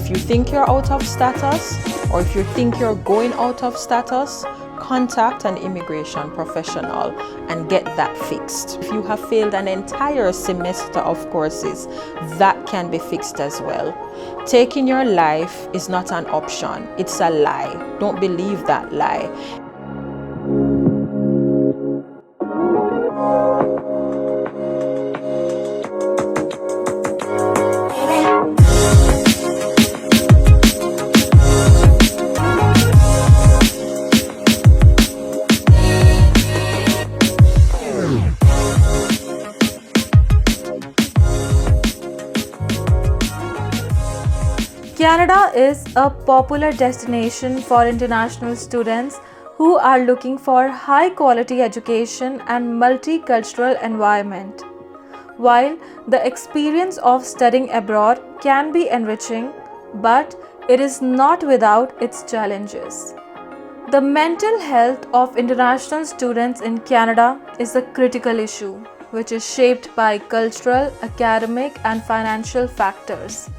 If you think you're out of status, or if you think you're going out of status, contact an immigration professional and get that fixed. If you have failed an entire semester of courses, that can be fixed as well. Taking your life is not an option, it's a lie. Don't believe that lie. Canada is a popular destination for international students who are looking for high quality education and multicultural environment. While the experience of studying abroad can be enriching, but it is not without its challenges. The mental health of international students in Canada is a critical issue, which is shaped by cultural, academic, and financial factors.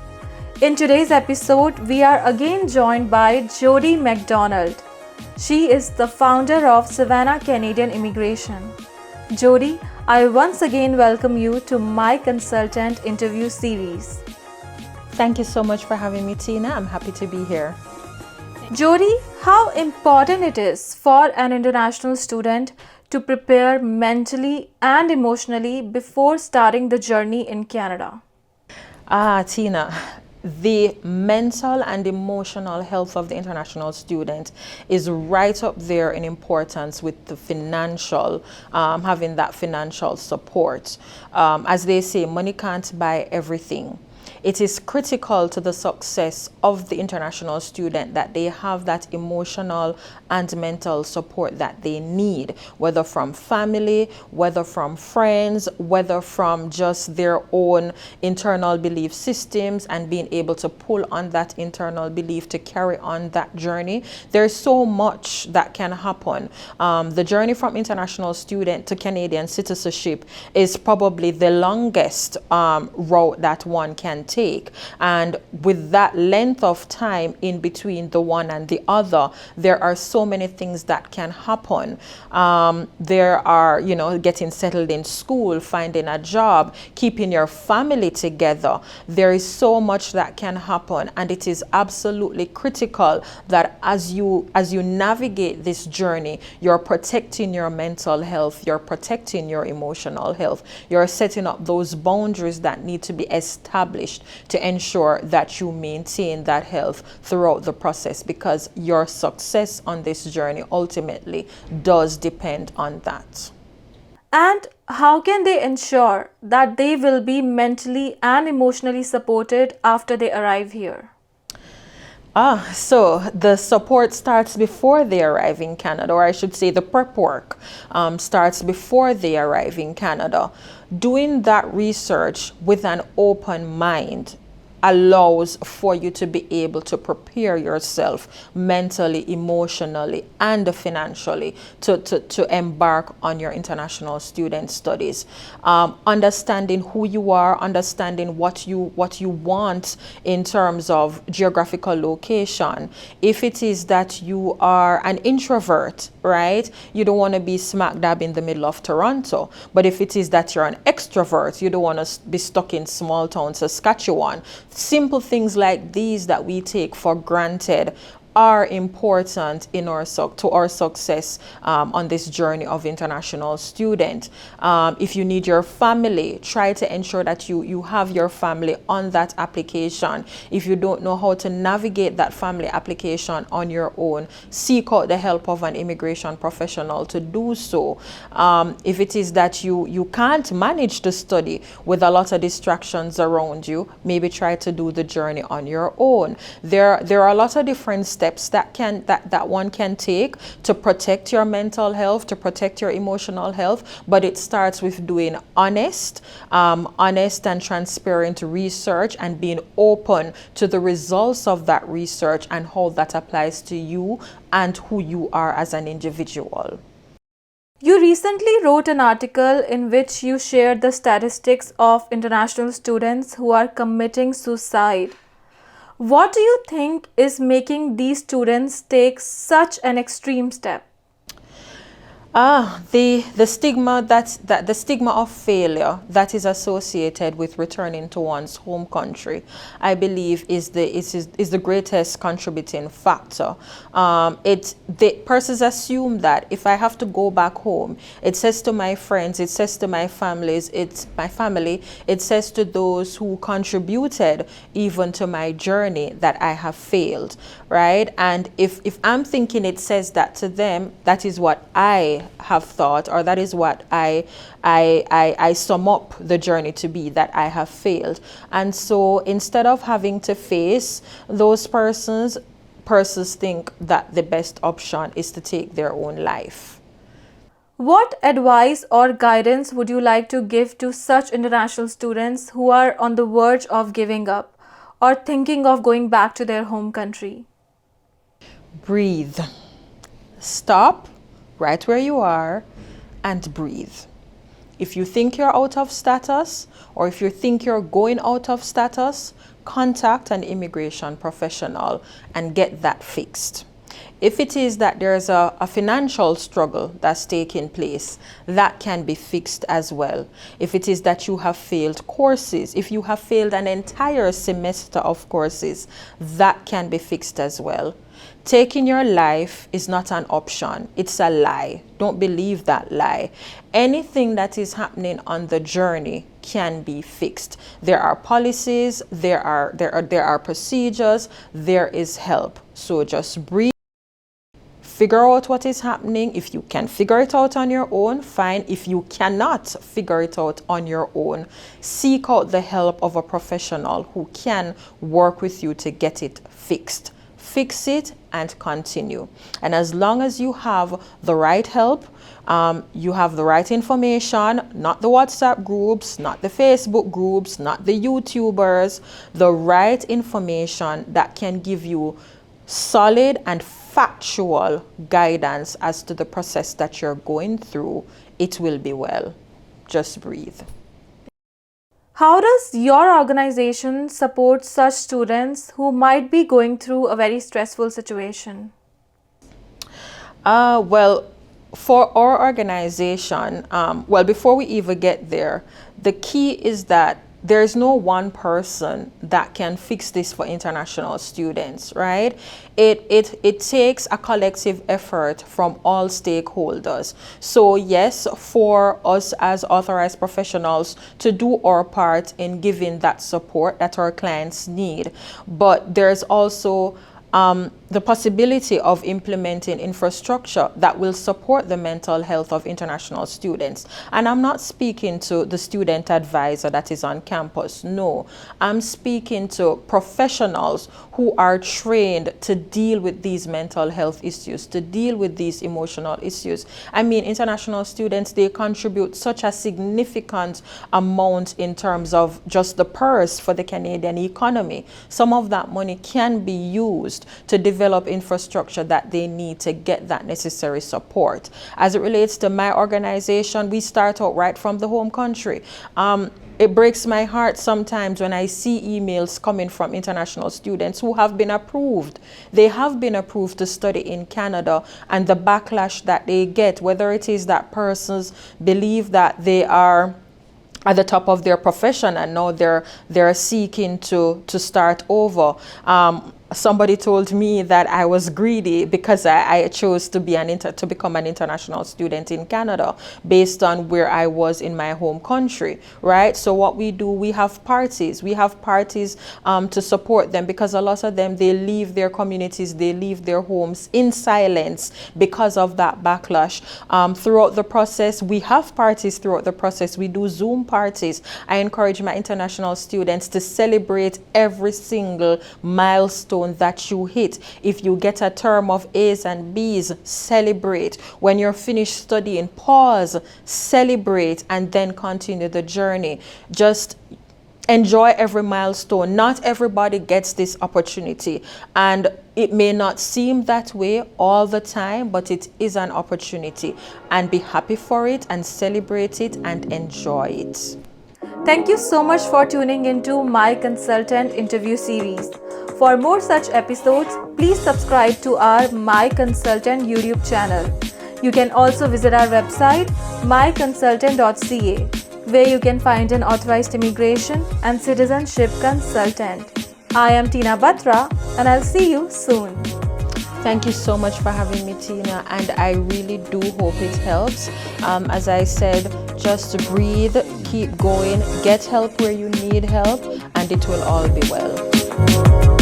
In today's episode, we are again joined by Jodi McDonald. She is the founder of Savannah Canadian Immigration. Jodi, I once again welcome you to My Consultant interview series. Thank you so much for having me, Tina. I'm happy to be here. Jodi, how important it is for an international student to prepare mentally and emotionally before starting the journey in Canada? Tina, the mental and emotional health of the international student is right up there in importance with the financial, having that financial support. As they say, money can't buy everything. It is critical to the success of the international student that they have that emotional and mental support that they need, whether from family, whether from friends, whether from just their own internal belief systems and being able to pull on that internal belief to carry on that journey. There's so much that can happen. The journey from international student to Canadian citizenship is probably the longest route that one can take, and with that length of time in between the one and the other, there are so many things that can happen. There are, getting settled in school, finding a job, keeping your family together. There is so much that can happen, and it is absolutely critical that as you navigate this journey, you're protecting your mental health, you're protecting your emotional health, you're setting up those boundaries that need to be established to ensure that you maintain that health throughout the process, because your success on this journey ultimately does depend on that. And how can they ensure that they will be mentally and emotionally supported after they arrive here? So the support starts before they arrive in Canada, or I should say the prep work starts before they arrive in Canada. Doing that research with an open mind allows for you to be able to prepare yourself mentally, emotionally, and financially to embark on your international student studies. Understanding who you are, understanding what you want in terms of geographical location. If it is that you are an introvert, right, you don't want to be smack dab in the middle of Toronto. But if it is that you're an extrovert, you don't want to be stuck in small town Saskatchewan. Simple things like these that we take for granted are important in to our success on this journey of international student. If you need your family, try to ensure that you have your family on that application. If you don't know how to navigate that family application on your own, seek out the help of an immigration professional to do so. If it is that you can't manage to study with a lot of distractions around you, maybe try to do the journey on your own. There are a lot of different steps that one can take to protect your mental health, to protect your emotional health, but it starts with doing honest and transparent research and being open to the results of that research and how that applies to you and who you are as an individual. You recently wrote an article in which you shared the statistics of international students who are committing suicide. What do you think is making these students take such an extreme step? The stigma that the stigma of failure that is associated with returning to one's home country, I believe, is the greatest contributing factor. The persons assume that if I have to go back home, it says to my friends, it says to my families, it's my family, it says to those who contributed even to my journey that I have failed, right? And if I'm thinking it says that to them, that is what I have thought, or that is what I sum up the journey to be, that I have failed. And so instead of having to face those persons think that the best option is to take their own life. What advice or guidance would you like to give to such international students who are on the verge of giving up or thinking of going back to their home country? Breathe. Stop right where you are and breathe. If you think you're out of status, or if you think you're going out of status, contact an immigration professional and get that fixed. If it is that there's a financial struggle that's taking place, that can be fixed as well. If it is that you have failed courses, if you have failed an entire semester of courses, that can be fixed as well. Taking your life is not an option. It's a lie. Don't believe that lie. Anything that is happening on the journey can be fixed. There are policies, there are procedures, there is help. So just breathe. Figure out what is happening. If you can figure it out on your own, fine. If you cannot figure it out on your own, seek out the help of a professional who can work with you to get it fixed. Fix it and continue. And as long as you have the right help, you have the right information, not the WhatsApp groups, not the Facebook groups, not the YouTubers, the right information that can give you solid and factual guidance as to the process that you're going through, it will be well. Just breathe. How does your organization support such students who might be going through a very stressful situation? Well, for our organization, before we even get there, the key is that there's no one person that can fix this for international students, right? It takes a collective effort from all stakeholders. So yes, for us as authorized professionals to do our part in giving that support that our clients need, but there's also the possibility of implementing infrastructure that will support the mental health of international students. And I'm not speaking to the student advisor that is on campus. No, I'm speaking to professionals who are trained to deal with these mental health issues, to deal with these emotional issues. I mean, international students, they contribute such a significant amount in terms of just the purse for the Canadian economy. Some of that money can be used to develop infrastructure that they need to get that necessary support. As it relates to my organization, we start out right from the home country. It breaks my heart sometimes when I see emails coming from international students who have been approved. They have been approved to study in Canada, and the backlash that they get, whether it is that persons believe that they are at the top of their profession and now they're seeking to start over. Somebody told me that I was greedy because I chose to be to become an international student in Canada based on where I was in my home country, right? So what we do, we have parties. We have parties to support them, because a lot of them, they leave their communities, they leave their homes in silence because of that backlash. Throughout the process, we have parties throughout the process. We do Zoom parties. I encourage my international students to celebrate every single milestone that you hit. If you get a term of A's and B's, celebrate. When you're finished studying, pause, celebrate, and then continue the journey. Just enjoy every milestone. Not everybody gets this opportunity, and it may not seem that way all the time, but it is an opportunity, and be happy for it and celebrate it and enjoy it. Thank you so much for tuning into My Consultant interview series. For more such episodes, please subscribe to our My Consultant YouTube channel. You can also visit our website MyConsultant.ca, where you can find an authorized immigration and citizenship consultant. I am Tina Batra, and I'll see you soon. Thank you so much for having me, Tina, and I really do hope it helps. As I said, just breathe, keep going, get help where you need help, and it will all be well.